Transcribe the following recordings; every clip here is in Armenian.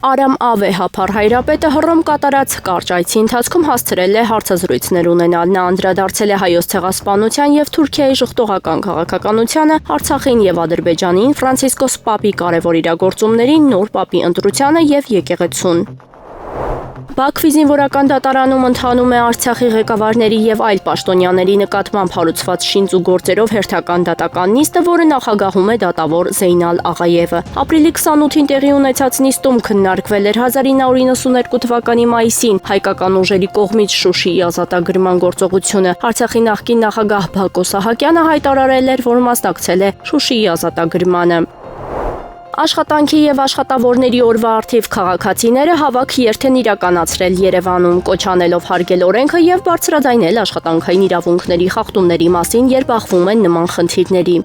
Արամ Ավեհափար հայրապետը Հռոմ կատարած կարճ այցի ընթացքում հասցրել է հարցազրույցներ ունենալ։ Նա անդրադարձել է Հայոց ցեղասպանության եւ Թուրքիայի ժխտողական քաղաքականությանը, Արցախին եւ Ադրբեջանին, Ֆրանցիսկոս Պապի կարևոր իրագործումներին, նոր Պապի ընտրությանը եւ եկեղեցուն։ Բաքվի զինվորական դատարանում ընթանում է Արցախի ղեկավարների եւ այլ պաշտոնյաների նկատմամբ հարուցված շինծ ու գործերով հերթական դատական նիստը, որը նախագահում է դատավոր Զեյնալ Աղայևը։ Ապրիլի 28-ին տեղի ունեցած նիստում քննարկվել էր 1992 թվականի մայիսին հայկական ուժերի կողմից Շուշիի ազատագրման գործողությունը։ Արցախի նախկին նախագահ Բակո Սահակյանը հայտարարել էր, որ մասնակցել է Շուշիի ազատագրմանը։ Աշխատանքի եւ աշխատավորների օրվա արդիվ քաղաքացիները հավաք երթ են իրականացրել Երևանում, կոչ անելով հարգել օրենքը եւ բարձրաձայնել աշխատանքային իրավունքների խախտումների մասին, երբ բախվում են նման խնդիրների։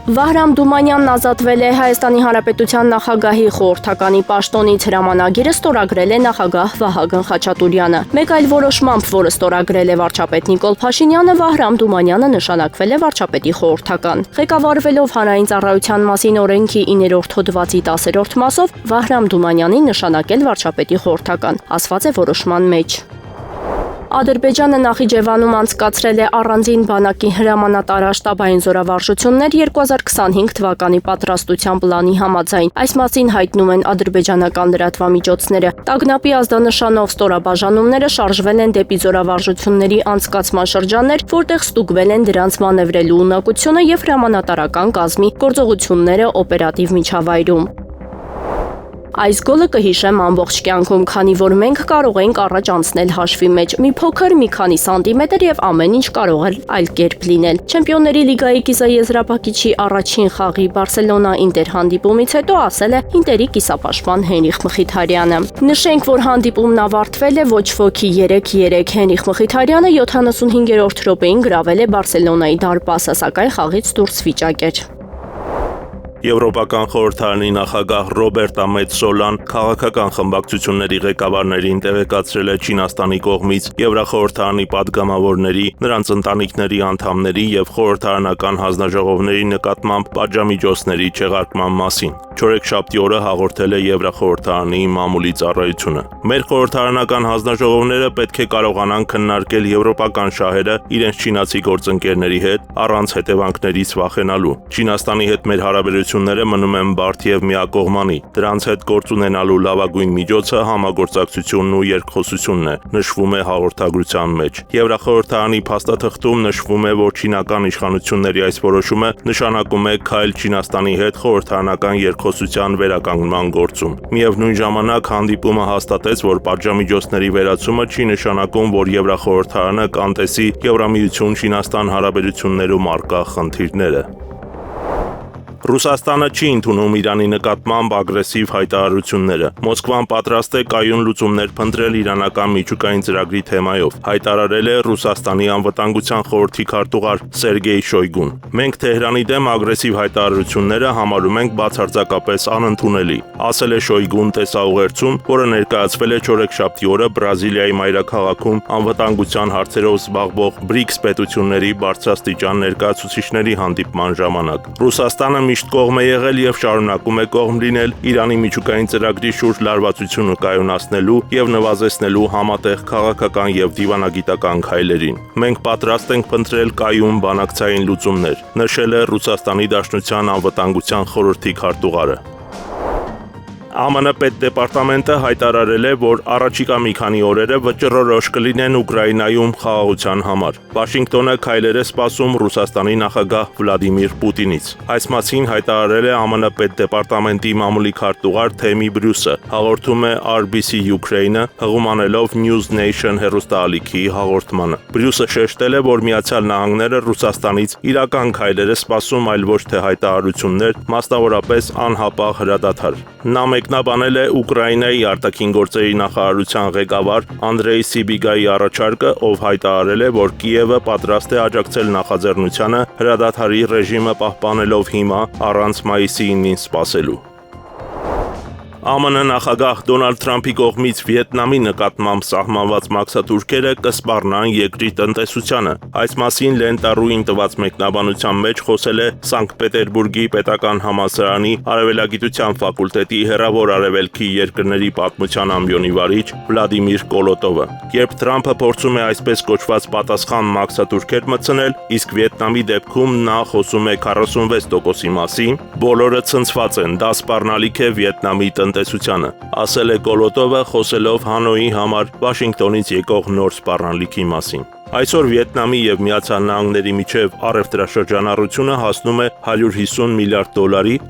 Վահրամ Դումանյանն ազատվել է Հայաստանի Հանրապետության նախագահի խորհրդականի պաշտոնից, հրամանագիրը ստորագրել է նախագահ Վահագն Խաչատուրյանը։ Մեկ այլ որոշմամբ, որը ստորագրել է վարչապետ Նիկոլ Փաշինյանը, Վահրամ Դումանյանը նշանակվել է վարչապետի խորհրդական։ Ղեկավարվելով Հանրային ծառայության մասին օրենքի 9-րդ հոդվածի 10-րդ մասով, Վահրամ Դումանյանին նշանակել վարչապետի խորհրդական, ասված է որոշման մեջ։ Ադրբեջանը Նախիջևանում անցկացրել է առանձին բանակի հրամանատար շտաբային զորավարժություններ 2025 թվականի պատրաստության պլանի համաձայն։ Այս մասին հայտնում են ադրբեջանական լրատվամիջոցները։ Տագնապի ազդանշանով ստորաբաժանումները շարժվել են դեպի զորավարժությունների անցկացման շրջաններ, որտեղ ստուգվել են դրանց մանևրելու ունակությունը եւ հրամանատարական կազմի գործողությունները օպերատիվ միջավայրում։ Այս գոլը կհիշեմ ամբողջ կյանքում, քանի որ մենք կարող ենք առաջ անցնել հաշվի մեջ։ Մի փոքր, մի քանի սանտիմետր եւ ամեն ինչ կարող է այլ կերպ լինել։ Չեմպիոնների լիգայի կիսաեզրափակիչի առաջին խաղի Բարսելոնա-Ինտեր հանդիպումից հետո ասել է Ինտերի կիսապաշտպան Հենրիխ Մխիթարյանը։ Նշենք, որ հանդիպումն ավարտվել է ոչ ոքի 3-3։ Հենրիխ Մխիթարյանը 75-րդ րոպեին գրավել է Բարսելոնայի դարպասը, սակայն խաղից դուրս վիճակ էր։ Եվրոպական խորհրդարանի նախագահ Ռոբերտա Մեծոլան քաղաքական խմբակցությունների ղեկավարներին տեղեկացրել է Չինաստանի կողմից Եվրախորհրդարանի падգամավորների, նրանց ընտանիքների անդամների եւ խորհրդարանական հանձնաժողովների նկատմամբ պատժամիջոցների չեղարկման մասին։ Չորեքշաբթի օրը հաղորդել է Եվրախորհրդարանի մամուլի ծառայությունը։ Մեր խորհրդարանական հանձնաժողովները պետք է կարողանան քննարկել եվրոպական շահերը իրենց չինացի գործընկերների հետ առանց հետևանքներից վախենալու։ Չինաստանի հետ մեր հարաբերությունները մնում են բարդ եւ միակողմանի։ Դրանց հետ գործ ունենալու լավագույն միջոցը համագործակցությունն ու երկխոսությունն է, նշվում է հաղորդագրության մեջ։ Եվրախորհրդարանի փաստաթղթում նշվում է, որ չինական իշխանությունների այս որոշումը նշանակում է քայլ Չինաստանի հետ խորհրդարանական երկխոսության վերականգնման գործում։ Միևնույն ժամանակ հանդիպումը հաստատեց, որ պատժամիջոցների վերացումը չի նշանակում, որ Եվրախորհրդարանը կանտեսի Եվրամիություն-Չինաստան հարաբերություններում առկա խնդիրները։ Ռուսաստանը չի ընդունում Իրանի նկատմամբ ագրեսիվ հայտարարությունները։ Մոսկվան պատրաստ է կայուն լուծումներ փնտրել իրանական միջուկային ծրագրի թեմայով, հայտարարել է Ռուսաստանի անվտանգության խորհրդի քարտուղար Սերգեյ Շոյգուն։ Մենք Թեհրանի դեմ ագրեսիվ հայտարարությունները համարում ենք բացարձակապես անընդունելի, ասել է Շոյգուն տեսաուղերձում, որը ներկայացվել է չորեքշաբթի օրը Բրազիլիայի մայրաքաղաքում անվտանգության հարցերով զբաղվող BRICS պետությունների բարձրաստիճան ներկայացուցիչների հանդիպման ժամանակ։ Ռուսաստանը միշտ կողմ է եղել եւ շարունակում է կողմ լինել Իրանի միջուկային ծրագրի շուրջ լարվածությունը կայունացնելու եւ նվազեցնելու համատեղ քաղաքական եւ դիվանագիտական քայլերին։ Մենք պատրաստ ենք փնտրել կայուն բանակցային լուծումներ, նշել է Ռուսաստանի Դաշնության անվտանգության խորհրդի քարտուղարը։ ԱՄՆ պետդեպարտամենտը հայտարարել է, որ առաջիկա մի քանի օրերը վճռորոշ կլինեն Ուկրաինայում խաղաղության համար։ Վաշինգտոնը քայլեր է սպասում Ռուսաստանի նախագահ Վլադիմիր Պուտինից։ Այս մասին հայտարարել է ԱՄՆ պետդեպարտամենտի մամուլի քարտուղար Թեմի Բրյուսը, հաղորդում է RBC Ukraine-ը, հղում անելով News Nation հեռուստաալիքի հաղորդմանը։ Բրյուսը շեշտել է, որ Միացյալ Նահանգները Ռուսաստանից իրական քայլեր է սպասում, այլ ոչ թե հայտարարություններ, մասնավորապես անհապաղ հրադադար։ Նա մեկնաբանել է Ուկրաինայի արտաքին գործերի նախարարության ղեկավար Անդրեյ Սիբիգայի առաջարկը, ով հայտարարել է, որ Կիևը պատրաստ է աջակցել նախաձեռնությանը հրադադարի ռեժիմը պահպանելով հիմա առանց մայիսի 9-ին սպասելու։ ԱՄՆ նախագահ Դոնալդ Թրամփի կողմից Վիետնամի նկատմամբ սահմանված մաքսատուրքերը կսպառնան երկրի տնտեսությանը։ Այս մասին Լենտարուին տված մեկնաբանության մեջ խոսել է Սանկտ Պետերբուրգի պետական համալսարանի արևելագիտության ֆակուլտետի հեռավոր արևելքի երկրների պատմության ամբիոնի վարիչ Վլադիմիր Կոլոտովը։ Երբ Թրամփը փորձում է այսպես կոչված պատասխան մաքսատուրքեր մտցնել, իսկ Վիետնամի դեպքում նա խոսում է 46%-ի մասին, բոլորը ցնցված են, դա սպառնալիք է Վիետնամի տնտեսությանը, ասել է Կոլոտովը, խոսելով Հանոյի համար Վաշինգտոնից եկող նոր սպառնալիքի մասին։ Այսօր Վիետնամի եւ Միացյալ Նահանգների միջև առևտրաշրջանառությունը հասնում է $150 միլիարդ,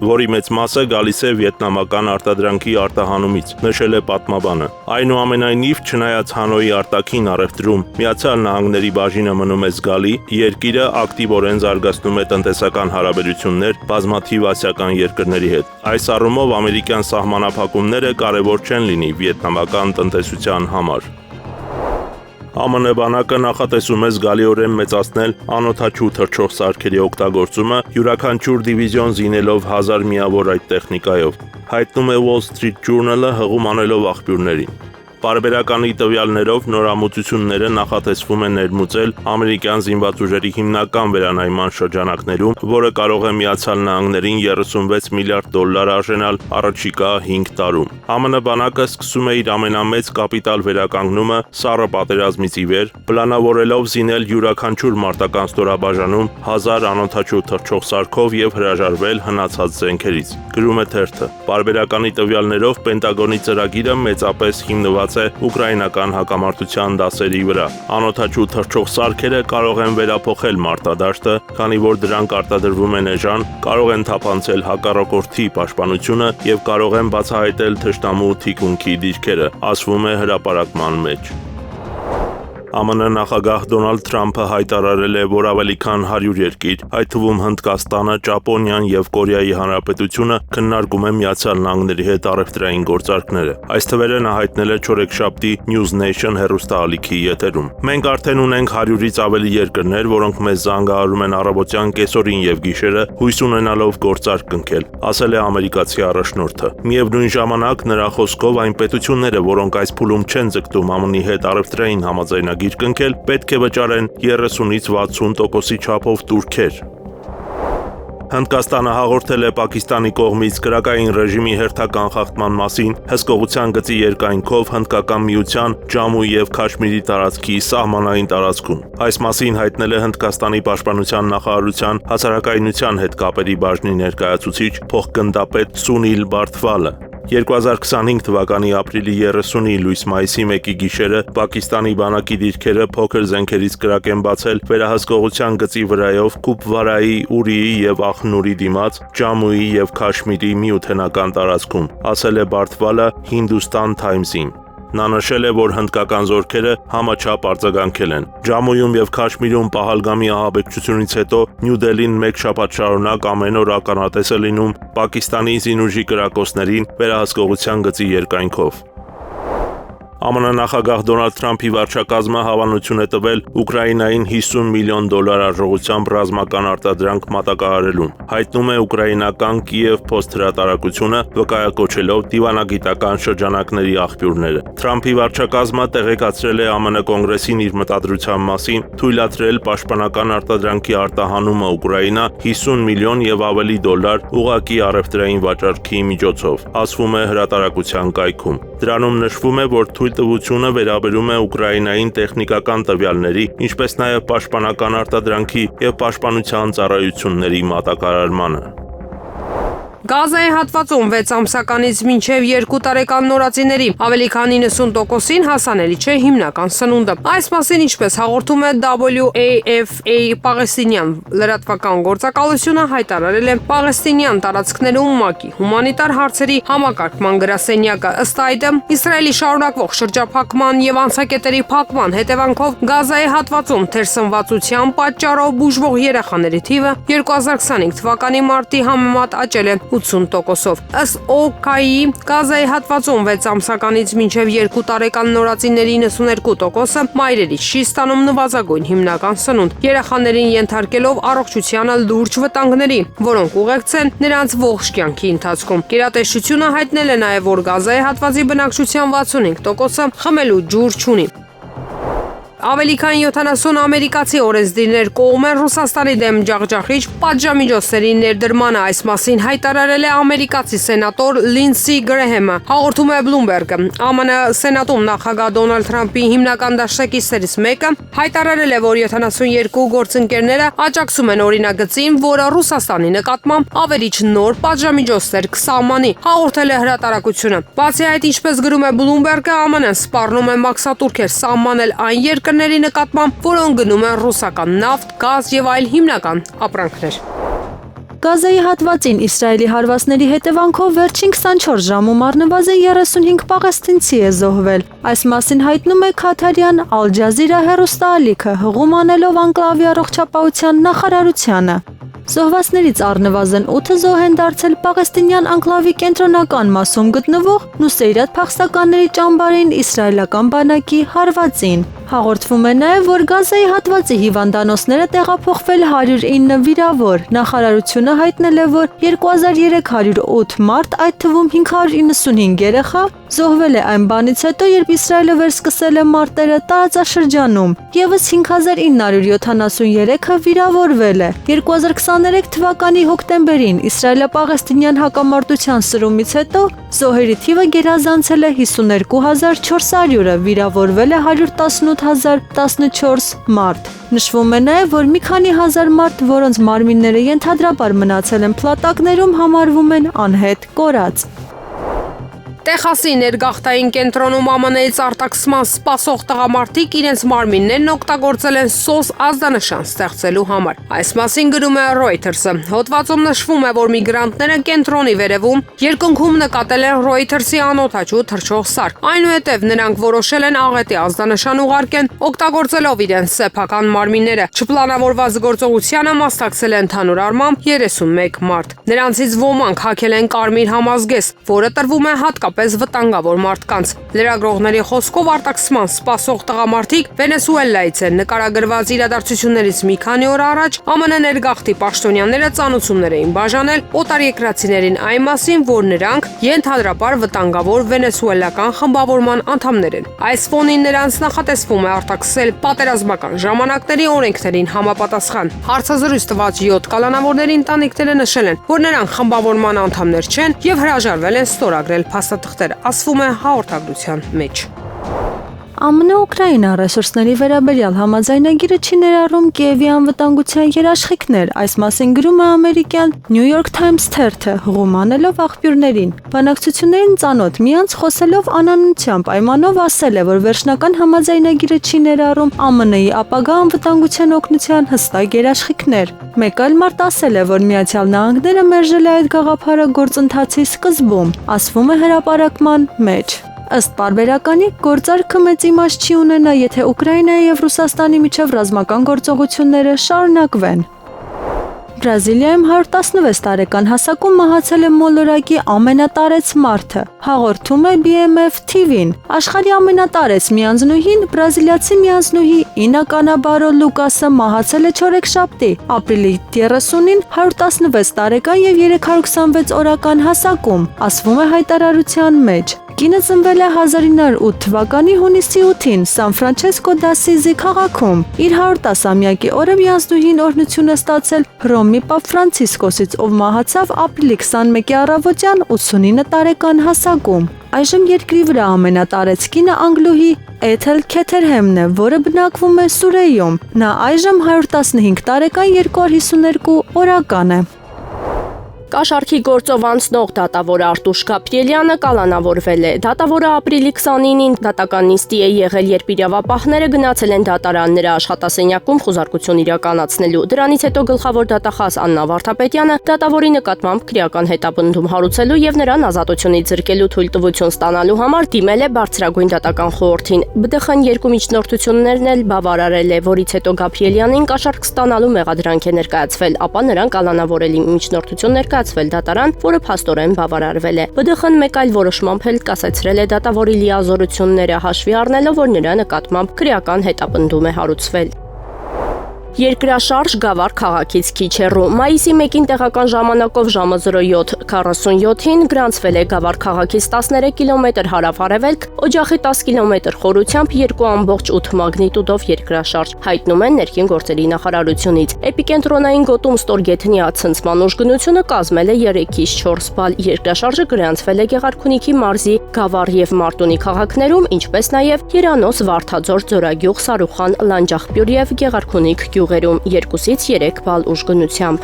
որի մեծ մասը գալիս է վիետնամական արտադրանքի արտահանումից, նշել է պատմաբանը։ Այնուամենայնիվ, չնայած Հանոյի արտաքին առևտրում Միացյալ Նահանգների բաժինը մնում է զգալի, երկիրը ակտիվորեն զարգացնում է տնտեսական հարաբերություններ բազմաթիվ ասիական երկրների հետ։ Այս առումով ամերիկյան սահմանափակումները կարևոր չեն լինի վիետնամական տնտեսության համար։ ԱՄՆ բանակը նախատեսում է զգալիորեն մեծացնել անօդաչու թռչող սարքերի օգտագործումը, յուրաքանչյուր դիվիզիոն զինելով 1000 միավոր այդ տեխնիկայով, հայտնում է Wall Street Journal-ը հղում անելով աղբյուրներին։ Պարբերականի տվյալներով նորամուծությունները նախատեսվում է ներմուծել ամերիկյան զինված ուժերի հիմնական վերանայման շրջանակներում, որը կարող է Միացյալ Նահանգներին $36 միլիարդ արժանալ առաջիկա 5 տարում։ ԱՄՆ բանակը սկսում է իր ամենամեծ կապիտալ վերականգնումը սառը պատերազմից ի վեր, պլանավորելով զինել յուրաքանչյուր մարտական ստորաբաժանում 1000 անօդաչու թռչող սարքով եւ հրաժարվել հնացած զենքերից, գրում է թերթը։ Պարբերականի տվյալներով Պենտագոնի ծրագիրը մեծապես հիմնված է ուկրաինական հակամարտության դասերի վրա։ Անօդաչու թռչող սարքերը կարող են վերափոխել մարտադաշտը, քանի որ դրանք արտադրվում են էժան, կարող են թափանցել հակառակորդի պաշտպանությունը եւ կարող են բացահայտել թշնամու թիկունքի դիրքերը, ասվում է հրապարակման մեջ։ ԱՄՆ նախագահ Դոնալդ Թրամփը հայտարարել է, որ ավելի քան 100 երկիր, այդ թվում Հնդկաստանը, Ճապոնիան եւ Կորեայի Հանրապետությունը քննարկում են Միացյալ Նահանգների հետ առևտրային գործարքները։ Այս թվերը նա հայտնել է չորեքշաբթի News Nation հեռուստաալիքի եթերում։ Մենք արդեն ունենք 100-ից ավելի երկրներ, որոնք մեզ զանգահարում են առավոտյան կեսօրին եւ գիշերը, հույս ունենալով գործարք կնքել, ասել է ամերիկացի առաջնորդը։ Միևնույն ժամանակ նրա խոսքով այն պետությունները, որոնք այս փուլում չեն ձգտում ԱՄՆ-ի հետ առևտրային համաձայնագիր կնքել, պետք է վճարեն 30-ից 60%-ի չափով տուրքեր։ Հնդկաստանը հաղորդել է Պակիստանի կողմից կրակային ռեժիմի հերթական խախտման մասին հսկողության գծի երկայնքով Հնդկական միության Ջամու եւ Քաշմիրի տարածքի սահմանային տարածքում։ Այս մասին հայտնել է Հնդկաստանի պաշտպանության նախարարության հասարակայնության հետ կապերի բաժնի ներկայացուցիչ փոխգնդապետ Սունիլ Բարթվալը։ 2025 թվականի ապրիլի 30-ի լույս մայիսի 1-ի գիշերը Պակիստանի բանակի դիրքերը փոքր զենքերից կրակ են բացել վերահսկողության գծի վրայով Կուպվարայի, Ուրիի եւ Ախնուրի դիմաց Ջամուի եւ Քաշմիրի միութենական տարածքում, ասել է Բարթվալը Hindustan Times-ին։ Նա նշել է, որ հնդկական զորքերը համաչափ արձագանքել են։ Ջամույում եւ Քաշմիրում Պահալգամի ահաբեկչությունից հետո Նյու Դելին մեկ շաբաթ շարունակ ամեն օր ականատես է լինում Պակիստանի զինուժի կրակոցներին վերահսկողության գծի երկայնքով։ ԱՄՆ նախագահ Դոնալդ Թրամփի վարչակազմը հավանություն է տվել Ուկրաինային $50 միլիոն արժողությամբ ռազմական արտադրանք մատակարարելուն, հայտնում է ուկրաինական Կիև Post հրատարակությունը, վկայակոչելով դիվանագիտական շրջանակների աղբյուրները։ Թրամփի վարչակազմը տեղեկացրել է ԱՄՆ կոնգրեսին իր մտադրության մասին թույլատրել պաշտպանական արտադրանքի արտահանումը Ուկրաինա $50 միլիոն եւ ավելի ուղղակի առևտրային վաճառքի միջոցով, ասվում է հրատարակության կայքում։ Դրանում նշվում է, որ թույլտվությունը վերաբերում է Ուկրաինային տեխնիկական տվյալների, ինչպես նաև պաշտպանական արտադրանքի եւ պաշտպանության ծառայությունների մատակարարմանը։ Գազայի հատվածում 6 ամսականից մինչև 2 տարեկան նորածիների ավելի քան 90%-ին հասանելի չէ հիմնական սնունդը։ Այս մասին ինչպես հաղորդում է WAFA Պաղեստինյան լրատվական գործակալությունը հայտարարել է Պաղեստինյան տարածքներում ՄԱԿ-ի հումանիտար հարցերի համակարգման գրասենյակը։ Ըստ այդմ, Իսրայելի շարունակվող շրջափակման եւ անցակետերի փակման հետևանքով Գազայի հատվածում թերսնվածության պատճառով բուժվող երեխաների թիվը 2025 թվականի մարտի համեմատ աճել է 80%-ով։ Ըստ ՕՔ-ի Գազայի հատվածում 6 ամսականից մինչև 2 տարեկան նորածինների 92%-ը մայրերից չի ստանում նվազագույն հիմնական սնունդ, երեխաներին ենթարկելով առողջությանը լուրջ վտանգների, որոնք ուղեկցեն նրանց ողջ կյանքի ընթացքում։ Գերատեսչությունը հայտնել է նաև, որ Գազայի հատվածի բնակչության 65%-ը խմելու ջուր չունի։ Ավելի քան 70 ամերիկացի օրենսդիրներ կողմ են Ռուսաստանի դեմ ջախջախիչ պատժամիջոցների ներդրմանը, այս մասին հայտարարել է ամերիկացի սենատոր Լինսի Գրեհեմը։ Հաղորդում է Bloomberg-ը։ ԱՄՆ Սենատում նախագահ Դոնալդ Թրամփի հիմնական դաշնակիցներից մեկը հայտարարել է, որ 72 գործընկերները աջակցում են օրինագծին, որը Ռուսաստանի նկատմամբ ավերիչ նոր պատժամիջոցներ կսահմանի, հաղորդել է հրատարակությունը։ Բացի այդ, ինչպես գրում է Bloomberg-ը, ԱՄՆ-ն սպառնում է մաքսատուրքեր սահմանել այն երկրների նկատմամբ, որոնք գնում են ռուսական նավթ, գազ եւ այլ հիմնական ապրանքներ։ Գազայի հատվածին Իսրայելի հարվածների հետևանքով վերջին 24 ժամում առնվազն 35 պաղեստինցի է զոհվել։ Այս մասին հայտնում է Քաթարյան Ալ Ջազիրա հեռուստաալիքը, հղում անելով անկլավի առողջապահության նախարարությանը։ Զոհվածներից առնվազն 8-ը զոհ են դարձել պաղեստինյան անկլավի կենտրոնական մասում գտնվող Նուսեյրաթ փախստականների ճամբարին իսրայելական բանակի հարվածին։ Հաղորդվում է նաև, որ Գազայի հատվածի հիվանդանոցները տեղափոխվել 109 վիրավոր։ Նախարարությունը հայտնել է, որ 2308 մարդ, այդ թվում 595 երեխա, զոհվել է այն բանից հետո, երբ Իսրայելը վերսկսել է մարտերը տարածաշրջանում։ Եվս 5973-ը վիրավորվել է։ 2023 թվականի հոկտեմբերին Իսրայելը պաղեստինյան հակամարտության սրումից հետո զոհերի թիվը գերազանցել է 52400-ը, վիրավորվել է 118014 մարդ։ Նշվում է նաև, որ մի քանի հազար մարդ, որոնց մարմինները ենթադրաբար մնացել են փլատակներում, համարվում են անհետ կորած։ Տեխասի ներգաղթային կենտրոնում ԱՄՆ-ից արտաքսման սպասող տղամարդիկ իրենց մարմիններն օգտագործել են սոս ազդանշան ստեղծելու համար։ Այս մասին գրում է Reuters-ը։ Հոդվածում նշվում է, որ միգրանտները կենտրոնի վերևում երկնքում նկատել են Reuters-ի անօդաչու թռչող սար։ Այնուհետև նրանք որոշել են աղետի ազդանշան ուղարկեն, օգտագործելով իրենց սեփական մարմինները։ Չպլանավորված գործողությանը մասնակցել են ընդհանուր առմամբ 31 մարդ։ Նրանցից ոմանք հագել են կարմիր համազգեստ, որը տրվում է հատկապես վտանգավոր մարդկանց։ Լրագրողների խոսքով արտաքսման սպասող տղամարդիկ Վենեսուելայից են։ Նկարագրված իրադարձություններից մի քանի օր առաջ ԱՄՆ ներգաղթի պաշտոնյաները ծանուցումներ էին բաժանել օտարերկրացիներին այն մասին, որ նրանք ենթադրաբար վտանգավոր վենեսուելական խմբավորման անդամներ են։ Այս ֆոնին նրանց նախատեսվում է արտաքսել պատերազմական ժամանակների օրենքներին համապատասխան։ Հարցազրույց տված 7 կալանավորների ընտանիքները նշել են, որ նրանք խմբավորման անդամներ չեն եւ հրաժարվել են ստորագրել փաստաթղթերը, ասվում է հաղորդագրության մեջ։ ԱՄՆ Ուկրաինա ռեսուրսների վերաբերյալ համաձայնագիրը չի ներառում Կիևի անվտանգության երաշխիքներ, այս մասին գրում է ամերիկյան New York Times թերթը, հղում անելով աղբյուրներին։ Բանակցություններին ծանոթ միանց խոսելով անանունության պայմանով ասել է, որ վերջնական համաձայնագիրը չի ներառում ԱՄՆ-ի ապագա անվտանգության օգնության հստակ երաշխիքներ։ Մեկ այլ մարդ ասել է, որ Միացյալ Նահանգները մերժել է այդ գաղափարը գործընթացի սկզբում, ասվում է հրապարակման մեջ։ Ըստ պարբերականի, գործարքը մեծ իմաստ չի ունենա, եթե Ուկրաինայի եւ Ռուսաստանի միջև ռազմական գործողությունները շարունակվեն։ Բրազիլիայում 116 տարեկան հասակում մահացել է մոլորակի ամենատարեց մարդը, հաղորդում է BMF TV-ն։ Աշխարհի ամենատարեց միանձնուհին, բրազիլիացի միանձնուհի Ինա Կանաբարո Լուկասը մահացել է չորեքշաբթի, ապրիլի 30-ին 116 տարեկան եւ 326 օրական հասակում, ասվում է հայտարարության մեջ։ Կինը ծնվել է 1908 թվականի հունիսի 8-ին Սան Ֆրանչեսկո դ'Ասիզի քաղաքում։ Իր 110-ամյակի օրը միանձնուհին օրհնություն է ստացել Հռոմի Պապ Ֆրանցիսկոսից, ով մահացավ ապրիլի 21-ի առավոտյան 89 տարեկան հասակում։ Այժմ երկրի վրա ամենատարեց կինը անգլուհի Էթել Քեթերհեմն է, որը բնակվում է Սուրեյում։ Նա այժմ 115 տարեկան 252 օրական է։ Կաշառքի գործով անցնող դատավոր Արտուշ Գաբրիելյանը կալանավորվել է։ Դատավորը ապրիլի 29-ին դատական նիստի է եղել, երբ իրավապահները գնացել են դատարան նրա աշխատասենյակում խոզարկություն իրականացնելու։ Դրանից հետո գլխավոր դատախազ Աննա Վարդապետյանը դատավորի նկատմամբ քրեական հետապնդում հարուցելու եւ նրան ազատությունից զրկելու թույլտվություն ստանալու համար դիմել է բարձրագույն դատական խորհրդին։ ԲԴԽ-ն երկու միջնորդություններն էլ բավարարել է, որից հետո Գաբրիելյանին կաշառք ստանալու մեղադրանք է ներկայացվել, ապա նրան կալանավորելի միջնորդություն ներկայացվել դատարան, որը փաստորեն բավարարվել է։ ԲԴԽ-ն մեկ այլ որոշմամբ էլ կասեցրել է դատավորի լիազորությունները հաշվի առնելով, որ նրա նկատմամբ քրեական հետապնդում է հարուցվել։ Երկրաշարժ Գավառ քաղաքից քիչ հեռու։ Մայիսի 1-ին տեղական ժամանակով ժամը 07:47-ին գրանցվել է Գավառ քաղաքից 13 կիլոմետր հարավ-արևելք, օջախի 10 կիլոմետր խորությամբ 2.8 մագնիտուդով երկրաշարժ, հայտնում են ներքին գործերի նախարարությունից։ Էպիկենտրոնային գոտում ստորգետնյա ցնցման ուժգնությունը կազմել է 3-ից 4 բալ։ Երկրաշարժը գրանցվել է Գեղարքունիքի մարզի Գավառ եւ Մարտունի քաղաքներում, ինչպես նաեւ Երանոս, Վարդաձոր, Ձորագյուղ, Սարուխան, Լանջախպյուր եւ Գեղարքունիք գյուղերում 2-ից 3 բալ ուժգնությամբ։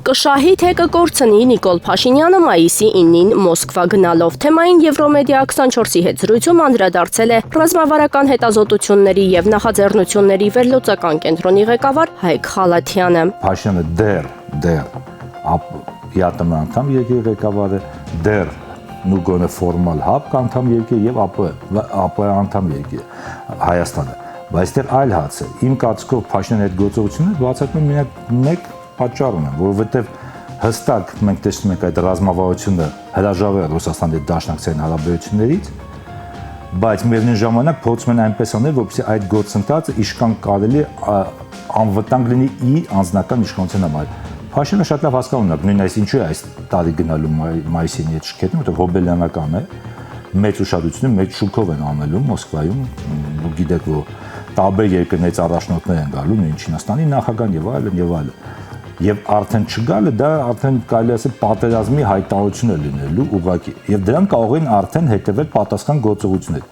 Կշահի թե կկորցնի Նիկոլ Փաշինյանը մայիսի 9-ին Մոսկվա գնալով։ Թեմային Եվրոմեդիա 24-ի հետ զրույցում անդրադարձել է ռազմավարական հետազոտությունների եւ նախաձեռնությունների վերլուծական կենտրոնի ղեկավար Հայկ Խալաթյանը։ Փաշինյանը դեռ ԵԱՏՄ անդամ եկել ղեկավարը, դեռ նուգոնը ֆորմալ հապ անդամ եկել եւ ԱՊ անդամ եկել Հայաստանը։ Բայց դեռ այլ հաց է։ Իմ կարծիքով Փաշինյանի այդ գործողությունը բացատրում է մեկ պատճառ ունեն, որովհետև հստակ մենք տեսնում ենք այդ ռազմավարությունը հրաժարվել է Ռուսաստանի Դաշնակցային հարաբերություններից, բայց միևնույն ժամանակ փորձում են այնպես անել, որպեսզի այդ գործընթացը իշքան կարելի անվտանգ լինի իր անձնական իշխանության համար։ Փաշինյանը շատ լավ հասկանում է, նույն այս ինչու է այս տարի գնալու մայիսին այդ շքեթը, որտեղ հոբելյանական է, մեծ ուշադրություն, մեծ շուկով են անելու Մոսկվայում, դուք գիտեք, որ տարբեր երկրներից առաջնորդներ են գալու, նույն Չինաստանի նախագահան եւ այլն։ Եվ արդեն չգալը դա արդեն կարելի ասել պատերազմի հայտարարություն է լինելու ուղղակի։ Եվ դրան կարող են արդեն հետևել պատասխան գործողություններ։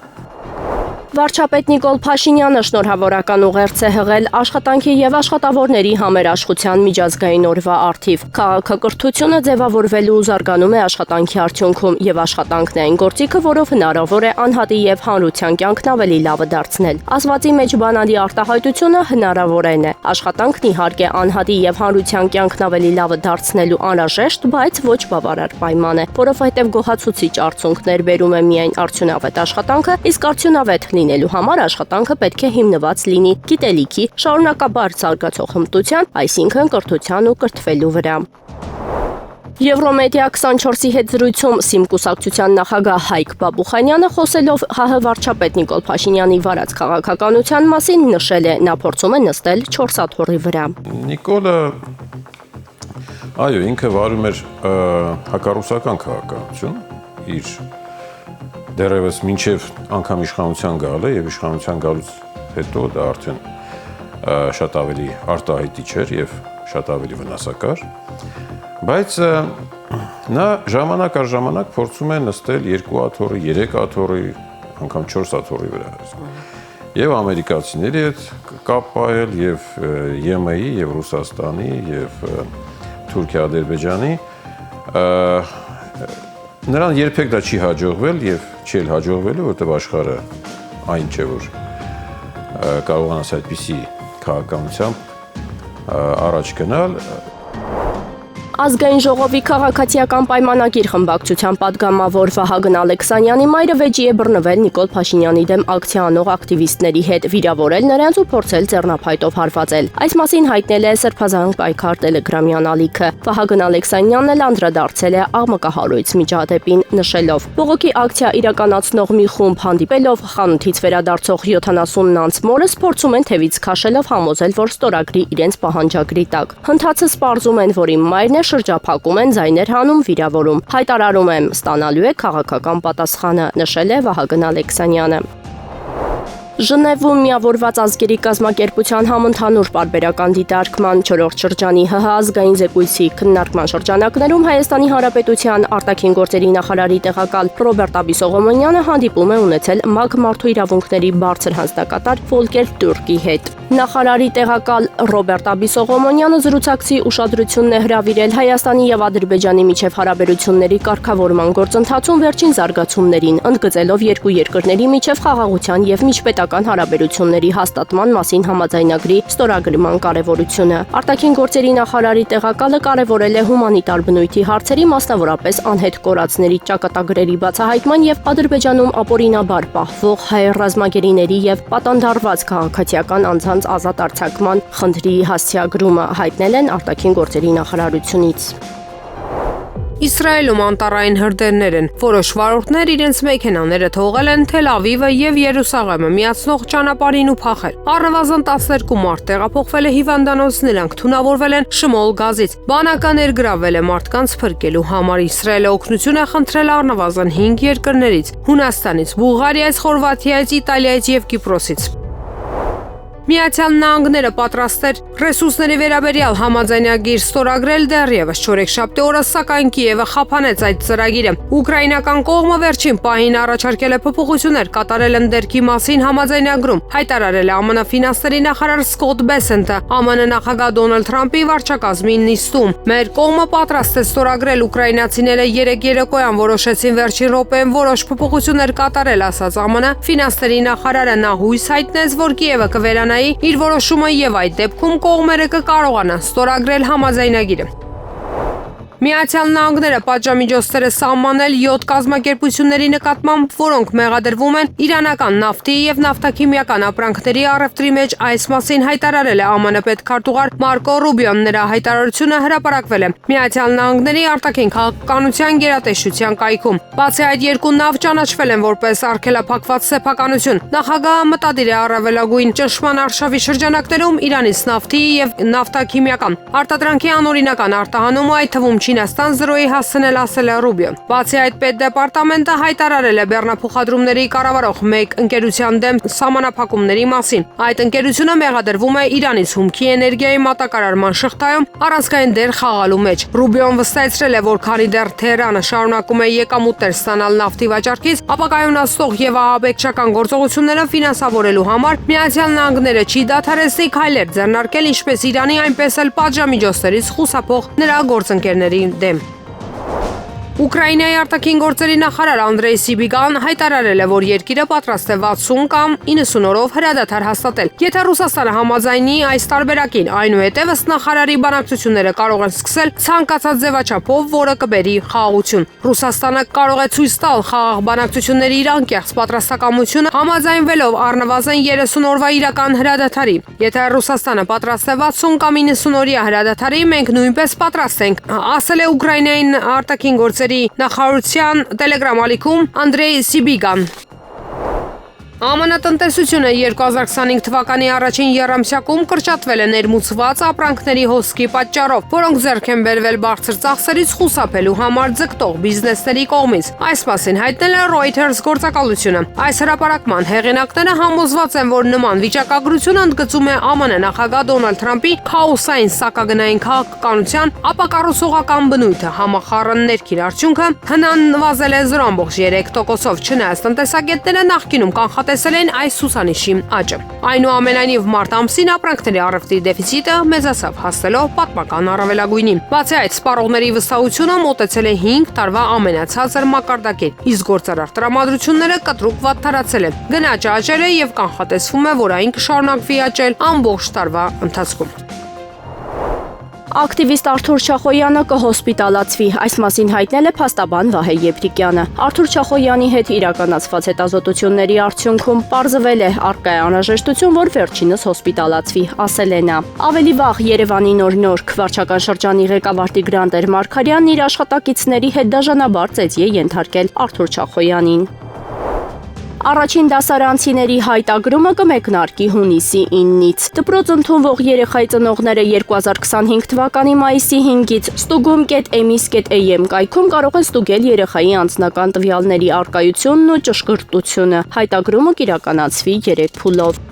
Վարչապետ Նիկոլ Փաշինյանը շնորհավորական ուղերձ է հղել աշխատանքի եւ աշխատավորների համերաշխության միջազգային օրվա առթիվ։ Քաղաքակրթությունը ձևավորվելու ու զարգանում է աշխատանքի արդյունքում եւ աշխատանքն է այն գործիքը, որով հնարավոր է անհատի եւ հանրության կյանքն ավելի լավը դարձնել։ Ասվածի մեջ բանալի արտահայտությունը հնարավորեն է։ Աշխատանքն իհարկե անհատի եւ հանրության կյանքն ավելի լավը դարձնելու անհրաժեշտ, բայց ոչ բավարար պայման է, որովհետեւ գոհացուցիչ արդյունքներ բերում է միայն արդյունավետ աշխատանքը, իսկ արդյունավետ լինելու համար աշխատանքը պետք է հիմնված լինի գիտելիքի, շարունակաբար զարգացող հմտության, այսինքն կրթության ու կրթվելու վրա։ Եվրոմեդիա 24-ի հետ զրույցում ՍԻՄ կուսակցության նախագահ Հայկ Բաբուխանյանը խոսելով ՀՀ վարչապետ Նիկոլ Փաշինյանի վարած քաղաքականության մասին նշել է, նա փորձում է նստել 4 աթոռի վրա։ Նիկոլը այո, ինքը վարում էր հակառուսական քաղաքականություն, իր դեռևս մինչև անգամ իշխանության գալը եւ իշխանության գալուց հետո դա արդեն շատ ավելի արտահայտիչ էր եւ շատ ավելի վնասակար, բայց նա ժամանակ առ ժամանակ փորձում է նստել 2 աթոռի, 3 աթոռի, անգամ 4 աթոռի վրա։ Եվ ամերիկացիների հետ կապ պահել, եւ ԵՄ-ի, եւ Ռուսաստանի, եւ Թուրքիա-Ադրբեջանի նրան երբեք դա չի հաջողվել եւ չի հաջողվելու, որտեղ աշխարհը այն չէ, որ կարողանաս այդպիսի քաղաքականությամբ առաջ գնալ։ Ազգային ժողովի քաղաքացիական պայմանագիր խմբակցության պատգամավոր Վահագն Ալեքսանյանի մայրը վեճի է բռնվել Նիկոլ Փաշինյանի դեմ ակցիա անող ակտիվիստների հետ, վիրավորել նրանց ու փորձել ձեռնափայտով հարվածել։ Այս մասին հայտնել է Սրբազան պայքար տելեգրամյան ալիքը։ Վահագն Ալեքսանյանն էլ անդրադարձել է աղմկահարույց միջադեպին, նշելով. Բողոքի ակցիա իրականացնող մի խումբ հանդիպելով խանութից վերադարձող 70 անց մորս փորձում են թևից քաշելով համոզել, որ ստորագրի իրենց պահանջագրի տակ։ Հնդածը սպառզում են, որ իմ մայրն է շրջափակում են, ձայներ հանում, վիրավորում։ Հայտարարում եմ, ստանալու է քաղաքական պատասխանը, նշել է Վահագն Ալեքսանյանը։ Ժնևում միավորված ազգերի կազմակերպության համընդհանուր պարբերական դիտարկման 4-րդ շրջանի ՀՀ ազգային զեկույցի քննարկման շրջանակներում Հայաստանի Հանրապետության արտաքին գործերի նախարարի տեղակալ Ռոբերտ Աբիսողոմոնյանը հանդիպում է ունեցել ՄԱԿ մարդու իրավունքների բարձր հանձնակատար Վոլկեր Տուրկի հետ։ Նախարարի տեղակալ Ռոբերտ Աբիսողոմոնյանը զրուցակցի ուշադրությունն է հրավիրել Հայաստանի եւ Ադրբեջանի միջև հարաբերությունների կարգավորման գործընթացում վերջին զարգացումներին, ընդգծելով երկու երկրների միջև խաղաղության եւ միջպետական հարաբերությունների հաստատման մասին համաձայնագրի ստորագրման կարևորությունը։ Արտաքին գործերի նախարարի տեղակալը կարևորել է հումանիտար բնույթի հարցերի, մասնավորապես անհետ կորածների ճակատագրերի բացահայտման եւ Ադրբեջանում ապօրինաբար պահվող հայ ռազմագերիների եւ պատանդարված քաղաքացիական անձանց ազատ արձակման խնդրի հասցեագրումը, հայտնել են արտաքին գործերի նախարարությունից։ Իսրայելում անտառային հրդեհներ են։ Որոշ վարորդներ իրենց մեքենաները թողել են Թել Ավիվը եւ Երուսաղեմը միացնող ճանապարհին ու փախել։ Առնվազն 12 մարդ տեղափոխվել է հիվանդանոց, նրանք թունավորվել են Շմոլ գազից։ Բանակը ներգրավել է մարդկանց փրկելու համար։ Իսրայելը օգնություն է խնդրել առնվազն 5 երկրներից՝ Հունաստանից, Բուլղարիայից, Խորվաթիայից, Իտալիայից եւ Կիպրոսից։ Միացյալ Նահանգները պատրաստ էր ռեսուրսների վերաբերյալ համաձայնագիր ստորագրել դեռևս չորեքշաբթի օրը, սակայն Կիևը խափանեց այդ ծրագիրը։ Ուկրաինական կողմը վերջին պահին առաջարկել է փոփոխություններ կատարել ընդերքի մասին համաձայնագրում, հայտարարել է ԱՄՆ ֆինանսների նախարար Սկոտ Բեսենտը ԱՄՆ նախագահ Դոնալդ Թրամփի վարչակազմի նիստում։ Մեր կողմը պատրաստ է ստորագրել, ուկրաինացիները երեկ երեկոյան որոշեցին վերջին րոպեին որոշ փոփոխություններ կատարել, ասաց ԱՄՆ ֆինանսների նախարարը։ Նա հույս հայտնեց, որ Կիևը կվերանա իր որոշումը եւ այդ դեպքում կողմերը կկարողանան ստորագրել համաձայնագիրը։ Միացյալ Նահանգները պատժամիջոցներ է սահմանել 7 կազմակերպությունների նկատմամբ, որոնք մեղադրվում են իրանական նավթի եւ նավթաքիմիական ապրանքների առևտրի մեջ։ Այս մասին հայտարարել է ԱՄՆ պետքարտուղար Մարկո Ռուբիոն։ Նրա հայտարարությունը հրապարակվել է Միացյալ Նահանգների արտաքին քաղաքականության գերատեսչության կայքում։ Բացի այդ, երկու նավ ճանաչվել են որպես արգելափակված սեփականություն։ Նախագահը մտադիր է առավելագույն ճնշման արշավի շրջանակներում Իրանից նավթի եւ նավթաքիմիական արտադրանքի անօրինական արտահանումը, այդ թվում Չինաստան զրոյի հասցնել, ասել է Ռուբիոն։ Բացի այդ, պետդեպարտամենտը հայտարարել է բեռնափոխադրումների կառավարող մեկ ընկերության դեմ սահմանափակումների մասին։ Այդ ընկերությունը մեղադրվում է Իրանից հումքի էներգիայի մատակարարման շղթայում առանցքային դեր խաղալու մեջ։ Ռուբիոն վստահեցրել է, որ քանի դեռ Թեհրանը շարունակում է եկամուտներ ստանալ նավթի վաճառքից, ապա կայունացող եւ ահաբեկչական գործողությունները ֆինանսավորելու համար Միացյալ Նահանգները չի դադարեցնի քայլեր ձեռնարկել ինչպես Իրանի, այնպես էլ պատժամիջոցներից խուսափող նրա գործընկերների դեմ։ Ուկրաինայի արտաքին գործերի նախարար Անդրեյ Սիբիգան հայտարարել է, որ երկիրը պատրաստ է 60 կամ 90 օրով հրադադար հաստատել։ Եթե Ռուսաստանը համաձայնի այս տարբերակին, այնուհետև ըստ նախարարի բանակցությունները կարող են սկսել ցանկացած ձևաչափով, որը կբերի խաղաղություն։ Ռուսաստանը կարող է ցույց տալ խաղաղ բանակցությունների իր անկեղծ պատրաստակամությունը, համաձայնվելով առնվազն 30 օրվա իրական հրադադարի։ Եթե Ռուսաստանը պատրաստ է 60 կամ 90 օրյա հրադադարի, մենք նույնպես պատրաստ ենք, ասել է Ուկրաինային արտաքին գործերի նախարարության Telegram ալիքում Անդրեյ Սիբիգան։ ԱՄՆ տնտեսությունը 2025 թվականի առաջին եռամսյակում կրճատվել է ներմուծված ապրանքների հոսքի պատճառով, որոնք ձեռք են բերվել բարձր ծախսերից խուսափելու համար ձգտող բիզնեսների կողմից։ Այս մասին հայտնել է Reuters գործակալությունը։ Այս հրապարակման հեղինակները համոզված են, որ նման վիճակագրությունը ընդգծում է ԱՄՆ նախագահ Դոնալդ Թրամփի քաոսային սակագնային քաղաքականության ապակառուցողական բնույթը։ Համախառն ներքին արդյունքը հնան նվազել է 0.3%-ով, չնայած տնտեսագետները նախկինում կանխատեսել են այս ցուցանիշի աճը։ Այնուամենայնիվ, մարտ ամսին ապրանքների առևտրի դեֆիցիտը մեծացավ, հասնելով պատմական առավելագույնի։ Բացի այդ, սպառողների վստահությունը մոտեցել է 5 տարվա ամենացածր մակարդակին, իսկ գործարար տրամադրությունները կտրուկ վատթարացել են։ Գնաճը աճել է եւ կանխատեսվում է, որ այն կշարունակվի աճել ամբողջ տարվա ընթացքում։ Ակտիվիստ Արթուր Չախոյանը կհոսպիտալացվի, այս մասին հայտնել է փաստաբան Վահե Եփրիկյանը։ Արթուր Չախոյանի հետ իրականացված հետազոտությունների արդյունքում պարզվել է առկա է անհրաժեշտություն, որ վերջինս հոսպիտալացվի, ասել է նա։ Ավելի վաղ Երևանի Նոր վարչական շրջանի ղեկավար Տիգրան Տեր-Մարգարյանն իր աշխատակիցների հետ դաժանաբար ծեծի է ենթարկել Արթուր Չախոյանին։ Առաջին դասարանցիների հայտագրումը կմեկնարկի հունիսի 9-ից։ Դպրոց ընդունվող երեխայի ծնողները 2025 թվականի մայիսի 5-ից stugum.emis.am կայքում կարող են ստուգել երեխայի անձնական տվյալների առկայությունն ու ճշգրտությունը։ Հայտագրումը կիրականացվի 3 փուլով։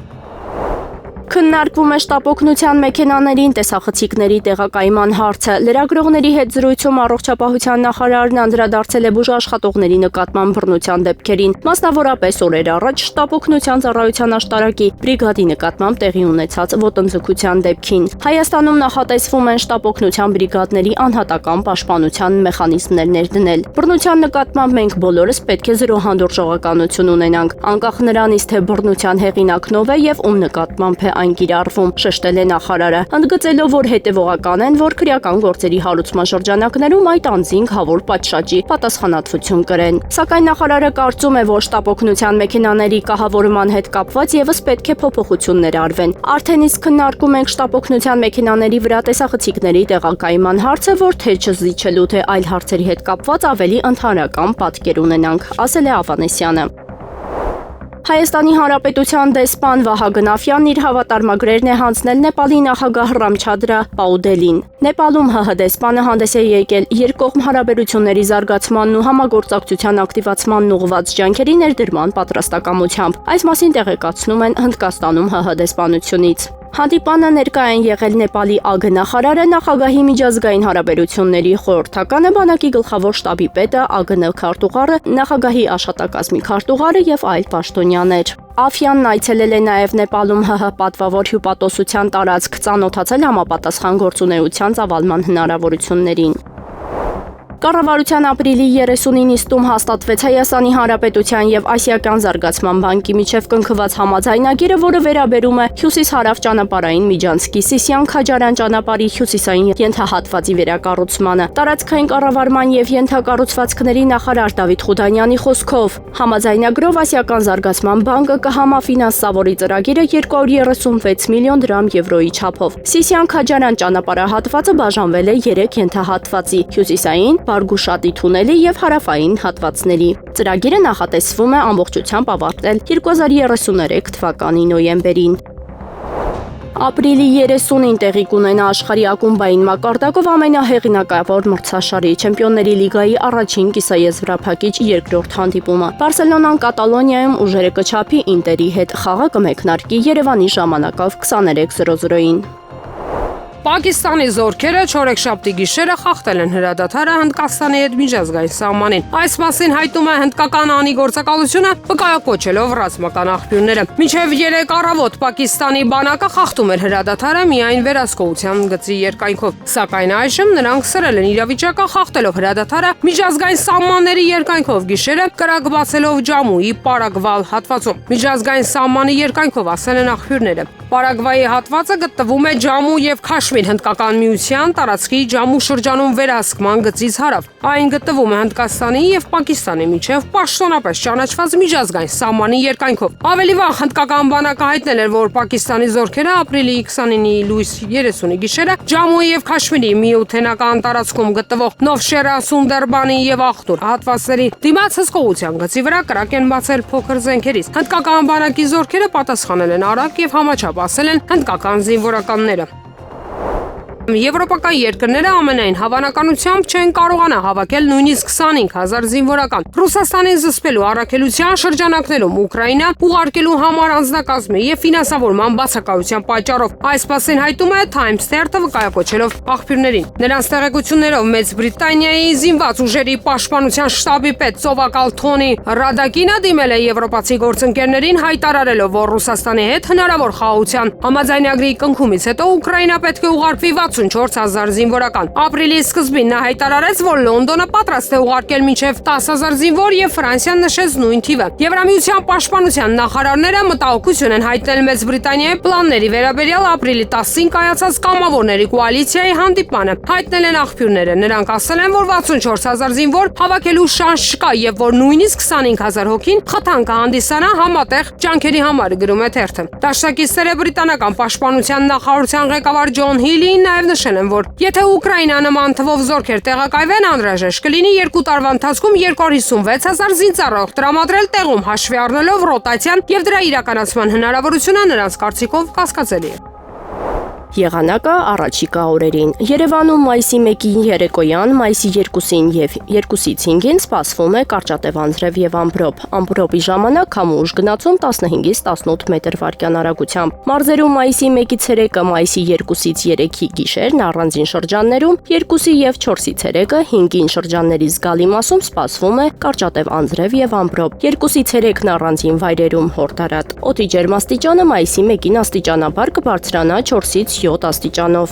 Քննարկվում է շտապօգնության մեքենաներին տեսախցիկների տեղակայման հարցը։ Լրագրողների հետ զրույցում առողջապահության նախարարն անդրադարձել է բուժաշխատողների նկատմամբ բռնության դեպքերին, մասնավորապես օրեր առաջ շտապօգնության ծառայության աշտարակի բրիգադի նկատմամբ տեղի ունեցած ոտնձգության դեպքին։ Հայաստանում նախատեսվում են շտապօգնության բրիգադների անհատական պաշտպանության մեխանիզմներ ներդնել։ Բռնության նկատմամբ մենք բոլորս պետք է զրո հանդուրժողականություն ունենանք, անկախ նրանից, թե բռնության հեղինակն ով է եւ ում նկատմամբ է այն կիրառվում, շեշտել է նախարարը, ընդգծելով, որ հետևողական են, որ քրեական գործերի հարուցման շրջանակներում այդ անձինք հավուր պատշաճի պատասխանատվություն կրեն։ Սակայն նախարարը կարծում է, որ շտապօգնության մեքենաների կահավորման հետ կապված եւս պետք է փոփոխություններ արվեն։ Արդեն իսկ քննարկում ենք շտապօգնության մեքենաների վրա տեսախցիկների տեղակայման հարցը, որ թե չզիջելու, թե այլ հարցերի հետ կապված ավելի ընդհանրական պատկեր ունենանք, ասել է Ավանեսյանը։ Հայաստանի Հանրապետության դեսպան Վահագն Աֆյանն իր հավատարմագրերն է հանձնել Նեպալի նախագահ Ռամչանդրա Պաուդելին։ Նեպալում ՀՀ դեսպանը հանդես է եկել երկկողմ հարաբերությունների զարգացմանն ու համագործակցության ակտիվացմանն ուղղված ջանքերի ներդրման պատրաստակամությամբ։ Այս մասին տեղեկացնում են Հնդկաստանում ՀՀ դեսպանությունից։ Հանդիպանը ներկա են եղել Նեպալի ԱԳ նախարարը, նախագահի միջազգային հարաբերությունների խորհրդականը, բանակի գլխավոր շտաբի պետը, ԱԳՆ քարտուղարը, նախագահի աշխատակազմի քարտուղարը եւ այլ պաշտոնյաներ։ Աֆյանն այցելել է նաև Նեպալում ՀՀ պատվավոր հյուպատոսության տարածք, ծանոթացել համապատասխան գործունեության ծավալման հնարավորություններին։ Կառավարության ապրիլի 30-ի նիստում հաստատվեց Հայաստանի Հանրապետության եւ Ասիական զարգացման բանկի միջև կնքված համաձայնագիրը, որը վերաբերում է հյուսիս-հարավ ճանապարհային միջանցքի Սիսիան-Քաջարյան ճանապարհի հյուսիսային ենթահատվածի վերակառուցմանը։ Տարածքային կառավարման եւ ենթակառուցվածքների նախարար Դավիթ Խուդանյանի խոսքով համաձայնագրով Ասիական զարգացման բանկը կհամաֆինանսավորի ծրագիրը 236 միլիոն դրամ եվրոյի չափով։ Սիսիան-Քաջարյան ճանապարհահատվածը բաժանվել է 3 ենթահատվածի՝ հյուսիսային, Բարգուշատի թունելի եւ հարավային հատվածների։ Ծրագիրը նախատեսվում է ամբողջությամբ ավարտել 2033 թվականի նոյեմբերին։ Ապրիլի 30-ին տեղի կունենա աշխարհի ակումբային մակարդակով ամենահեղինակավոր մրցաշարի Չեմպիոնների լիգայի առաջին կիսաեզրափակիչ երկրորդ հանդիպումը։ Բարսելոնան Կատալոնիայում ուժերը կչափի Ինտերի հետ, խաղը կմեկնարկի Երևանի ժամանակով 23:00-ին։ Պակիստանի զորքերը չորեքշաբթի գիշերը խախտել են հրադադարը Հնդկաստանի հետ միջազգային սահմանին։ Այս մասին հայտնում է հնդկական անի գործակալությունը, վկայակոչելով ռազմական աղբյուրները։ Մինչև 3 առավոտ Պակիստանի բանակը խախտում էր հրադադարը միայն վերահսկողության գծի երկայնքով։ Սակայն այժմ նրանք սրել են իրավիճակը, խախտելով հրադադարը միջազգային սահմանների երկայնքով գիշերը, կրակ բացելով Ջամուի Պարագվալ հատվածում։ Միջազգային սահմանի երկայնքով ասել են աղբյուրները։ Պարագվայի հատվածը գտնվում է Ջամու եւ Քաշմիր Հնդկական միության տարածքի Ջամու շրջանում վերահսկման գծից հարավ։ Այն գտնվում է Հնդկաստանի եւ Պակիստանի միջև պաշտոնապես ճանաչված միջազգային սահմանի երկայնքով։ Ավելի վաղ հնդկական բանակը հայտնել էր, որ Պակիստանի զորքերը ապրիլի 29-ի լույս 30-ի գիշերը Ջամուի եւ Քաշմիրի միութենական տարածքում գտնվող Նովշերա, Սունդերբանի եւ Ախտուր հատվածների դիմաց հսկողության գծի վրա կրակ են բացել փոքր զենքերից։ Հնդկական բանակի զորքերը պատասխանել են արագ եւ համաչափ, ասել են հնդկական զինվորականները։ Եվրոպական երկրները ամենայն հավանականությամբ չեն կարողանա հավաքել նույնիսկ 25000 զինվորական։ Ռուսաստանին զսպելու առաքելության շրջանակներում Ուկրաինա ուղարկելու համար անձնակազմի եւ ֆինանսավորման բացակայության պատճառով։ Այս մասին հայտում է Times Third-ը վկայակոչելով աղբյուրներին։ Նրանց տեղեկություններով Մեծ Բրիտանիայի զինված ուժերի պաշտպանության շտաբի պետ Սովակալ Թոնի Ռադակինը դիմել է եվրոպացի գործընկերներին, հայտարարելով, որ Ռուսաստանի հետ հնարավոր խաղաղության համաձայնագրի կնքումից հետո Ուկրաինա պետք է ուղարկվի 64000 զինվորական։ Ապրիլի սկզբին նա հայտարարեց, որ Լոնդոնը պատրաստ է ուղարկել մինչև 10000 զինվոր եւ Ֆրանսիան նշեց նույն թիվը։ Եվրամիության պաշտպանության նախարարները մտահոգություն են հայտնել Մեծ Բրիտանիայի պլանների վերաբերյալ ապրիլի 10-ին կայացած կամավորների կոալիցիայի հանդիպմանը։ Հայտնել են աղբյուրները։ Նրանք ասել են, որ 64000 զինվոր հավաքելու շանս չկա եւ որ նույնիսկ 25000 հոգին խթան կհանդիսանա համատեղ ջանքերի համար, գրում է թերթը։ Դաշնակիցները բրիտանական պաշտպանության նախարարության ղեկավար Ջոն Հիլին նաև նշել են, որ եթե Ուկրաինա նման թվով զորքեր տեղակայվեն, անհրաժեշտ կլինի 2 տարվա ընթացքում 256000 զինծառայող տրամադրել տեղում, հաշվի առնելով ռոտացիան եւ դրա իրականացման հնարավորությունը նրանց կարծիքով կասկածելի է։ Եղանակը առաջիկա օրերին։ Երևանում մայիսի 1-ին երեկոյան, մայիսի 2-ին եւ 2-ից 5-ին սպասվում է կարճատև անձրև եւ ամպրոպ։ Ամպրոպի ժամանակ համու ուժ գնացում 15-ից 18 մետր վարկյան արագությամբ։ Մարզերում մայիսի 1-ից ցերեկը, մայիսի 2-ից 3-ի գիշերն առանձին շրջաններում, 2-ի եւ 4-ի ցերեկը, 5-ին շրջանների զգալի մասում սպասվում է կարճատև անձրև եւ ամպրոպ։ 2-ի ցերեկն առանձին վայրերում հորդարատ։ Օդի ջերմաստիճանը մայիսի 1-ին աստիճանաբար կբարձրանա 4-ից 7 աստիճանով։